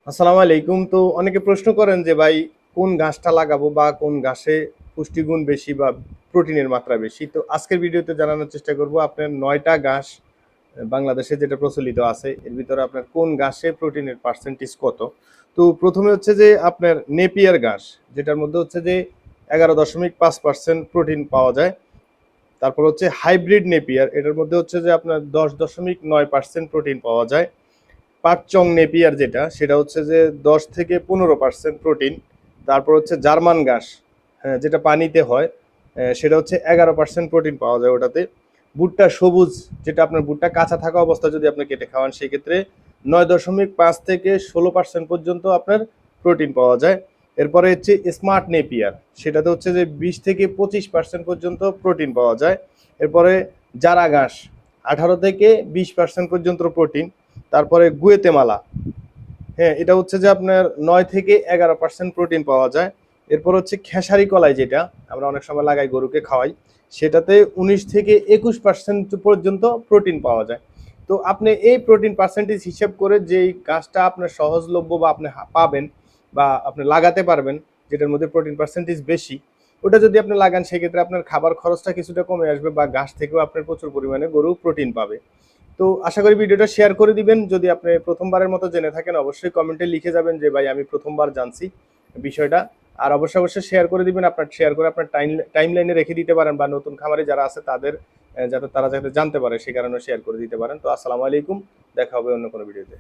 আসসালামু আলাইকুম। তো অনেকে প্রশ্ন করেন যে ভাই কোন ঘাসটা লাগাবো বা কোন ঘাসে পুষ্টিগুণ বেশি বা প্রোটিনের মাত্রা বেশি। তো আজকের ভিডিওতে জানানোর চেষ্টা করব আপনার ৯টা ঘাস বাংলাদেশে যেটা প্রচলিত আছে এর ভিতরে আপনার কোন ঘাসে প্রোটিনের পার্সেন্টেজ কত। তো প্রথমে হচ্ছে যে আপনার নেপিয়ার ঘাস, যেটার মধ্যে হচ্ছে যে 11.5% প্রোটিন পাওয়া যায়। তারপর হচ্ছে হাইব্রিড নেপিয়ার, এটার মধ্যে হচ্ছে যে আপনার 10.9% প্রোটিন পাওয়া যায়। পাকচং নেপিয়ার যেটা, সেটা হচ্ছে যে 10 থেকে 15% প্রোটিন। তারপর হচ্ছে জার্মান ঘাস, হ্যাঁ, যেটা পানিতে হয়, সেটা হচ্ছে 11% প্রোটিন পাওয়া যায় ওটাতে। ভুট্টা সবুজ, যেটা আপনার ভুট্টা কাঁচা থাকা অবস্থায় যদি আপনি কেটে খাওয়ান সেক্ষেত্রে 9.5 থেকে 16% পর্যন্ত আপনার প্রোটিন পাওয়া যায়। এরপরে হচ্ছে স্মার্ট নেপিয়ার, সেটাতে হচ্ছে যে 20 থেকে 25% পর্যন্ত প্রোটিন পাওয়া যায়। এরপরে জারা ঘাস, 18 থেকে 20% পর্যন্ত প্রোটিন। তারপরে গুয়েতেমালা, হ্যাঁ, এটা হচ্ছে যে আপনার 9 থেকে 11% প্রোটিন পাওয়া যায়। এরপর হচ্ছে খেসারি কলাই, যেটা আমরা অনেক সময় লাগাই গরুকে খাওয়াই, সেটাতে 19 থেকে 21% পর্যন্ত প্রোটিন পাওয়া যায়। তো আপনি এই প্রোটিন পার্সেন্টেজ হিসেব করে যেই গাছটা আপনার সহজলভ্য বা আপনি পাবেন বা আপনি লাগাতে পারবেন, যেটার মধ্যে প্রোটিন পার্সেন্টেজ বেশি, ওটা যদি আপনি লাগান সেক্ষেত্রে আপনার খাবার খরচটা কিছুটা কমে আসবে বা গাছ থেকেও আপনার প্রচুর পরিমাণে গরু প্রোটিন পাবে। তো আশা করি ভিডিওটা শেয়ার করে দিবেন। যদি আপনি প্রথমবারের মতো জেনে থাকেন অবশ্যই কমেন্টে লিখে যাবেন যে ভাই আমি প্রথমবার জানছি বিষয়টা। আর অবশ্যই অবশ্যই শেয়ার করে দিবেন, আপনার শেয়ার করে আপনার টাইম লাইনে রেখে দিতে পারেন বা নতুন খামারে যারা আছে তাদের যাতে তারা যাতে জানতে পারে সে কারণে শেয়ার করে দিতে পারেন। তো আসসালামু আলাইকুম, দেখা হবে অন্য কোনো ভিডিওতে।